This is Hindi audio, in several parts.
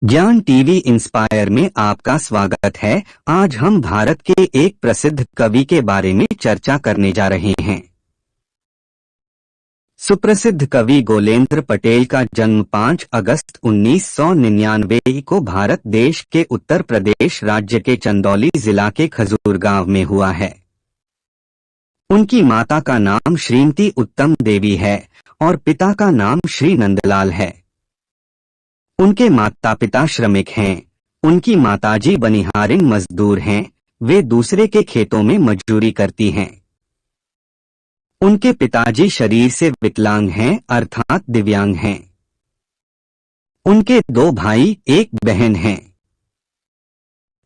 ज्ञान टीवी इंस्पायर में आपका स्वागत है। आज हम भारत के एक प्रसिद्ध कवि के बारे में चर्चा करने जा रहे हैं। सुप्रसिद्ध कवि गोलेंद्र पटेल का जन्म 5 अगस्त 1999 को भारत देश के उत्तर प्रदेश राज्य के चंदौली जिला के खजूर गांव में हुआ है। उनकी माता का नाम श्रीमती उत्तम देवी है और पिता का नाम श्री नंदलाल है। उनके माता पिता श्रमिक हैं। उनकी माताजी बनिहारिन मजदूर हैं। वे दूसरे के खेतों में मजदूरी करती हैं। उनके पिताजी शरीर से विकलांग हैं अर्थात दिव्यांग हैं। उनके 2 भाई एक बहन हैं।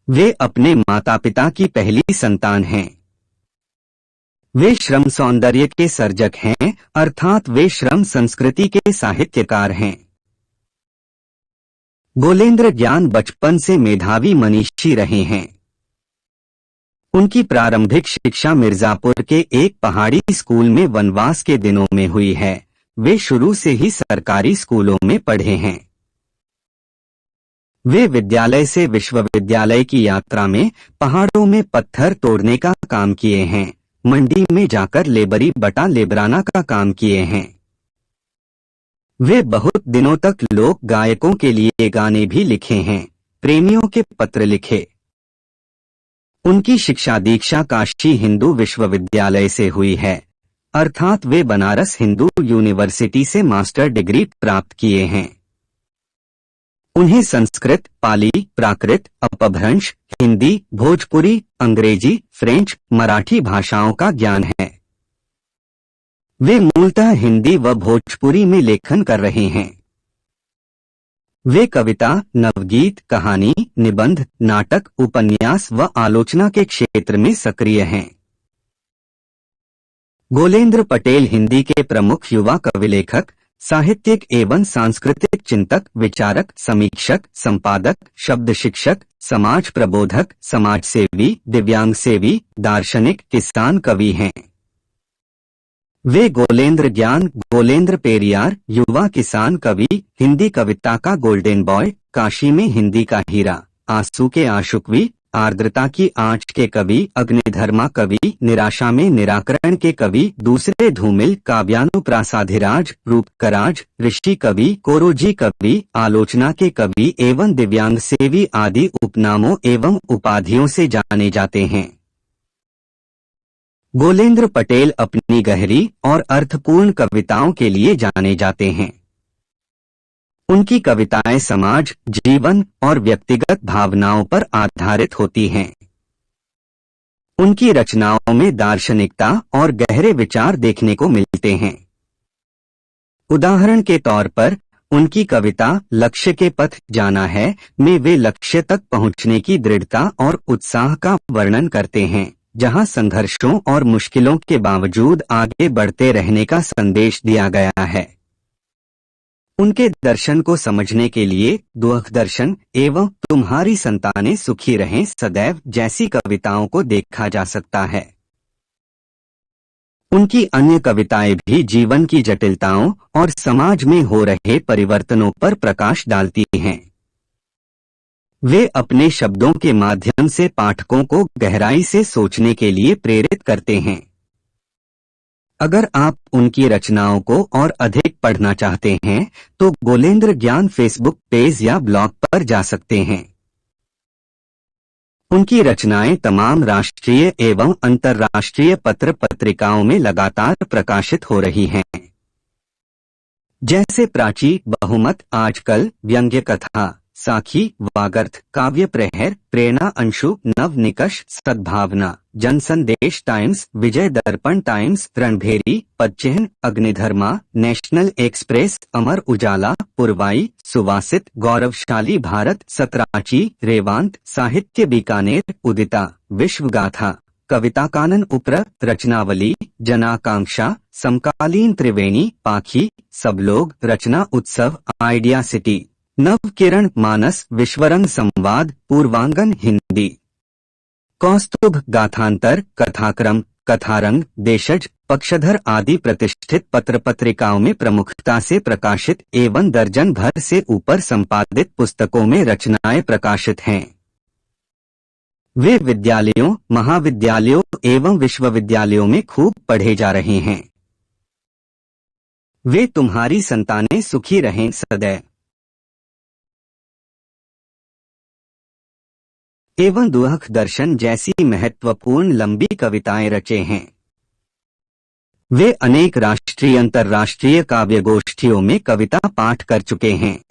वे अपने माता पिता की पहली संतान हैं। वे श्रम सौंदर्य के सर्जक हैं अर्थात वे श्रम संस्कृति के साहित्यकार हैं। गोलेंद्र ज्ञान बचपन से मेधावी मनीषी रहे हैं। उनकी प्रारंभिक शिक्षा मिर्जापुर के एक पहाड़ी स्कूल में वनवास के दिनों में हुई है। वे शुरू से ही सरकारी स्कूलों में पढ़े हैं। वे विद्यालय से विश्वविद्यालय की यात्रा में पहाड़ों में पत्थर तोड़ने का काम किए हैं। मंडी में जाकर लेबरी बटा लेबराना का काम किए हैं। वे बहुत दिनों तक लोक गायकों के लिए गाने भी लिखे हैं। प्रेमियों के पत्र लिखे। उनकी शिक्षा दीक्षा काशी हिंदू विश्वविद्यालय से हुई है अर्थात वे बनारस हिंदू यूनिवर्सिटी से मास्टर डिग्री प्राप्त किए हैं। उन्हें संस्कृत, पाली, प्राकृत, अपभ्रंश, हिंदी, भोजपुरी, अंग्रेजी, फ्रेंच, मराठी भाषाओं का ज्ञान है। वे मूलतः हिंदी व भोजपुरी में लेखन कर रहे हैं। वे कविता, नवगीत, कहानी, निबंध, नाटक, उपन्यास व आलोचना के क्षेत्र में सक्रिय हैं। गोलेंद्र पटेल हिंदी के प्रमुख युवा कविलेखक, साहित्यिक एवं सांस्कृतिक चिंतक, विचारक, समीक्षक, संपादक, शब्द शिक्षक, समाज प्रबोधक, समाजसेवी, दिव्यांग सेवी, दार्शनिक, किसान कवि हैं। वे गोलेंद्र ज्ञान, गोलेंद्र पेरियार, युवा किसान कवि, हिंदी कविता का गोल्डन बॉय, काशी में हिंदी का हीरा, आंसू के आशुकवी, आर्द्रता की आंच के कवि, अग्निधर्मा कवि, निराशा में निराकरण के कवि, दूसरे धूमिल, काव्यानुप्रासाधिराज, रूपकराज, ऋषि कवि, कोरोजी कवि, आलोचना के कवि एवं दिव्यांग सेवी आदि उपनामों एवं उपाधियों से जाने जाते हैं। गोलेंद्र पटेल अपनी गहरी और अर्थपूर्ण कविताओं के लिए जाने जाते हैं। उनकी कविताएं समाज, जीवन और व्यक्तिगत भावनाओं पर आधारित होती हैं। उनकी रचनाओं में दार्शनिकता और गहरे विचार देखने को मिलते हैं। उदाहरण के तौर पर उनकी कविता लक्ष्य के पथ जाना है में वे लक्ष्य तक पहुंचने की दृढ़ता और उत्साह का वर्णन करते हैं, जहां संघर्षों और मुश्किलों के बावजूद आगे बढ़ते रहने का संदेश दिया गया है। उनके दर्शन को समझने के लिए दुख दर्शन एवं तुम्हारी संतानें सुखी रहें सदैव जैसी कविताओं को देखा जा सकता है। उनकी अन्य कविताएं भी जीवन की जटिलताओं और समाज में हो रहे परिवर्तनों पर प्रकाश डालती हैं। वे अपने शब्दों के माध्यम से पाठकों को गहराई से सोचने के लिए प्रेरित करते हैं। अगर आप उनकी रचनाओं को और अधिक पढ़ना चाहते हैं तो गोलेंद्र ज्ञान फेसबुक पेज या ब्लॉग पर जा सकते हैं। उनकी रचनाएं तमाम राष्ट्रीय एवं अंतर्राष्ट्रीय पत्र पत्रिकाओं में लगातार प्रकाशित हो रही हैं, जैसे प्राची, बहुमत, आजकल, व्यंग्य कथा, साखी, वागर्थ, काव्य प्रहर, प्रेरणा अंशु, नव निकष, सद्भावना, जन संदेश टाइम्स, विजय दर्पण times, रणभेरी, पदचिह्न, अग्निधर्मा, national express, Amar Ujala, पुरवाई, सुवासित, गौरवशाली भारत, सतराची, रेवांत, साहित्य बीकानेर, उदिता, विश्वगाथा, कविता कानन उप्र, रचनावली, जनाकांक्षा, समकालीन त्रिवेणी, पाखी, सबलोग, रचना उत्सव, आइडिया सिटी, नव किरण, मानस, विश्वरंग संवाद, पूर्वांगन हिंदी, कौस्तुभ, गाथांतर, कथाक्रम, कथारंग, देशज, पक्षधर आदि प्रतिष्ठित पत्र पत्रिकाओं में प्रमुखता से प्रकाशित एवं दर्जन भर से ऊपर संपादित पुस्तकों में रचनाएं प्रकाशित हैं। वे विद्यालयों, महाविद्यालयों एवं विश्वविद्यालयों में खूब पढ़े जा रहे हैं। वे तुम्हारी संतानें सुखी रहें सदैव। एवं दुख दर्शन जैसी महत्वपूर्ण लंबी कविताएं रचे हैं। वे अनेक राष्ट्रीय अंतर्राष्ट्रीय काव्य गोष्ठियों में कविता पाठ कर चुके हैं।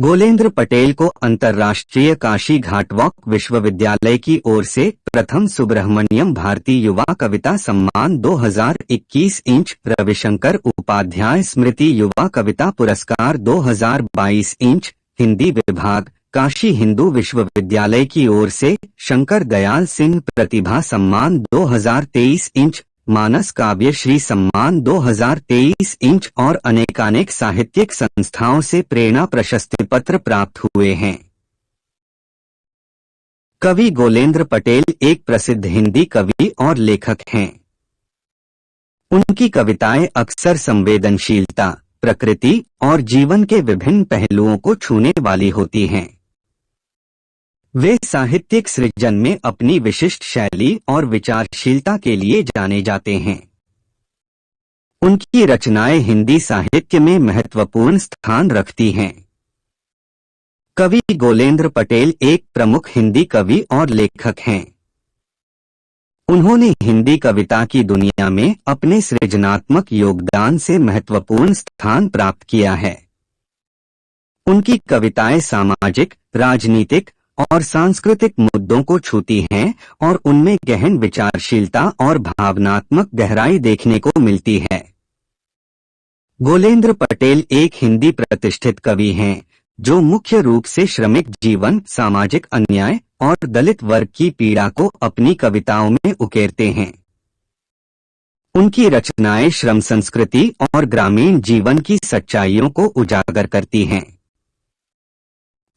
गोलेंद्र पटेल को अंतर्राष्ट्रीय काशी घाट वॉक विश्वविद्यालय की ओर से प्रथम सुब्रह्मण्यम भारती युवा कविता सम्मान 2021 इंच, रविशंकर उपाध्याय स्मृति युवा कविता पुरस्कार 2022 इंच, हिंदी विभाग, काशी हिंदू विश्वविद्यालय की ओर से शंकर दयाल सिंह प्रतिभा सम्मान 2023 इंच, मानस काव्य श्री सम्मान 2023 इंच और अनेकानेक साहित्यिक संस्थाओं से प्रेरणा प्रशस्ति पत्र प्राप्त हुए हैं। कवि गोलेंद्र पटेल एक प्रसिद्ध हिंदी कवि और लेखक हैं। उनकी कविताएं अक्सर संवेदनशीलता, प्रकृति और जीवन के विभिन्न पहलुओं को छूने वाली होती हैं। वे साहित्यिक सृजन में अपनी विशिष्ट शैली और विचारशीलता के लिए जाने जाते हैं। उनकी रचनाएं हिंदी साहित्य में महत्वपूर्ण स्थान रखती हैं। कवि गोलेंद्र पटेल एक प्रमुख हिंदी कवि और लेखक हैं। उन्होंने हिंदी कविता की दुनिया में अपने सृजनात्मक योगदान से महत्वपूर्ण स्थान प्राप्त किया है। उनकी कविताएं सामाजिक, राजनीतिक और सांस्कृतिक मुद्दों को छूती हैं और उनमें गहन विचारशीलता और भावनात्मक गहराई देखने को मिलती है। गोलेंद्र पटेल एक हिंदी प्रतिष्ठित कवि हैं जो मुख्य रूप से श्रमिक जीवन, सामाजिक अन्याय और दलित वर्ग की पीड़ा को अपनी कविताओं में उकेरते हैं। उनकी रचनाएं श्रम संस्कृति और ग्रामीण जीवन की सच्चाइयों को उजागर करती हैं।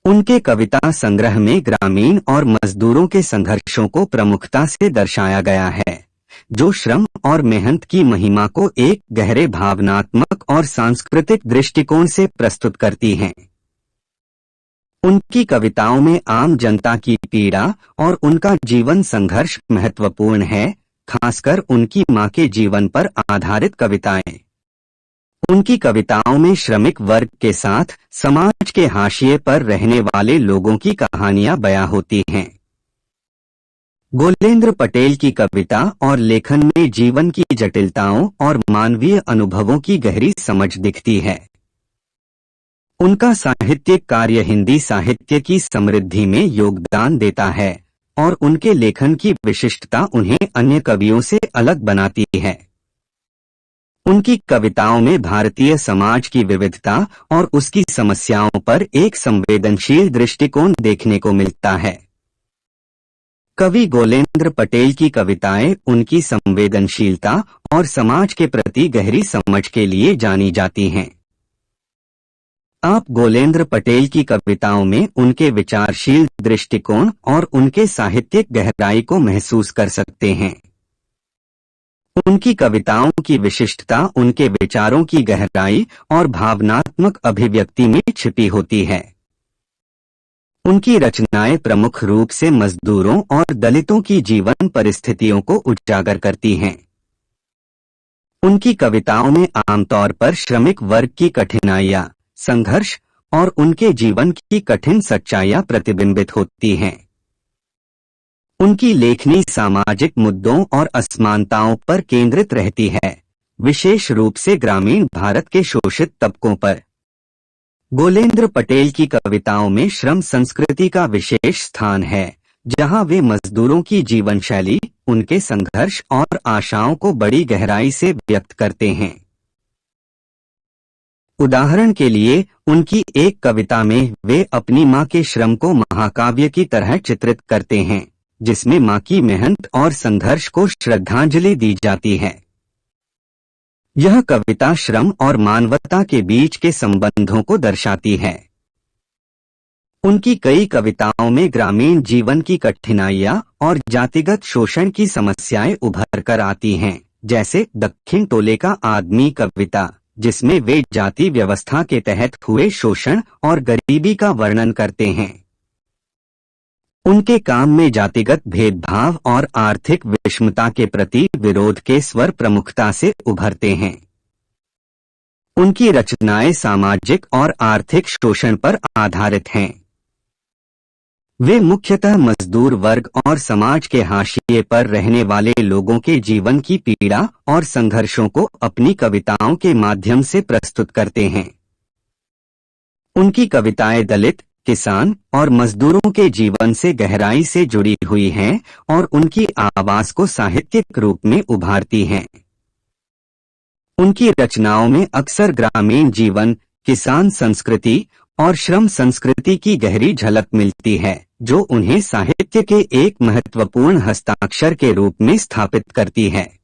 उनके कविता संग्रह में ग्रामीण और मजदूरों के संघर्षों को प्रमुखता से दर्शाया गया है, जो श्रम और मेहनत की महिमा को एक गहरे भावनात्मक और सांस्कृतिक दृष्टिकोण से प्रस्तुत करती हैं। उनकी कविताओं में आम जनता की पीड़ा और उनका जीवन संघर्ष महत्वपूर्ण है, खासकर उनकी मां के जीवन पर आधारित कविताएं। उनकी कविताओं में श्रमिक वर्ग के साथ समाज के हाशिए पर रहने वाले लोगों की कहानियां बयां होती हैं। गोलेंद्र पटेल की कविता और लेखन में जीवन की जटिलताओं और मानवीय अनुभवों की गहरी समझ दिखती है। उनका साहित्यिक कार्य हिंदी साहित्य की समृद्धि में योगदान देता है और उनके लेखन की विशिष्टता उन्हें अन्य कवियों से अलग बनाती है। उनकी कविताओं में भारतीय समाज की विविधता और उसकी समस्याओं पर एक संवेदनशील दृष्टिकोण देखने को मिलता है। कवि गोलेंद्र पटेल की कविताएं उनकी संवेदनशीलता और समाज के प्रति गहरी समझ के लिए जानी जाती हैं। आप गोलेंद्र पटेल की कविताओं में उनके विचारशील दृष्टिकोण और उनके साहित्यिक गहराई को महसूस कर सकते हैं। उनकी कविताओं की विशिष्टता उनके विचारों की गहराई और भावनात्मक अभिव्यक्ति में छिपी होती है। उनकी रचनाएं प्रमुख रूप से मजदूरों और दलितों की जीवन परिस्थितियों को उजागर करती हैं। उनकी कविताओं में आमतौर पर श्रमिक वर्ग की कठिनाइयां, संघर्ष और उनके जीवन की कठिन सच्चाइयां प्रतिबिंबित होती हैं। उनकी लेखनी सामाजिक मुद्दों और असमानताओं पर केंद्रित रहती है, विशेष रूप से ग्रामीण भारत के शोषित तबकों पर। गोलेंद्र पटेल की कविताओं में श्रम संस्कृति का विशेष स्थान है, जहां वे मजदूरों की जीवन शैली, उनके संघर्ष और आशाओं को बड़ी गहराई से व्यक्त करते हैं। उदाहरण के लिए, उनकी एक कविता में वे अपनी मां के श्रम को महाकाव्य की तरह चित्रित करते हैं, जिसमें मां की मेहनत और संघर्ष को श्रद्धांजलि दी जाती है। यह कविता श्रम और मानवता के बीच के संबंधों को दर्शाती है। उनकी कई कविताओं में ग्रामीण जीवन की कठिनाइयां और जातिगत शोषण की समस्याएं उभर कर आती हैं, जैसे दक्षिण टोले का आदमी कविता, जिसमें वे जाति व्यवस्था के तहत हुए शोषण और गरीबी का वर्णन करते हैं। उनके काम में जातिगत भेदभाव और आर्थिक विषमता के प्रति विरोध के स्वर प्रमुखता से उभरते हैं। उनकी रचनाएं सामाजिक और आर्थिक शोषण पर आधारित हैं। वे मुख्यतः मजदूर वर्ग और समाज के हाशिए पर रहने वाले लोगों के जीवन की पीड़ा और संघर्षों को अपनी कविताओं के माध्यम से प्रस्तुत करते हैं। उनकी कविताएं दलित, किसान और मजदूरों के जीवन से गहराई से जुड़ी हुई हैं और उनकी आवाज को साहित्यिक रूप में उभारती हैं। उनकी रचनाओं में अक्सर ग्रामीण जीवन, किसान संस्कृति और श्रम संस्कृति की गहरी झलक मिलती है, जो उन्हें साहित्य के एक महत्वपूर्ण हस्ताक्षर के रूप में स्थापित करती है।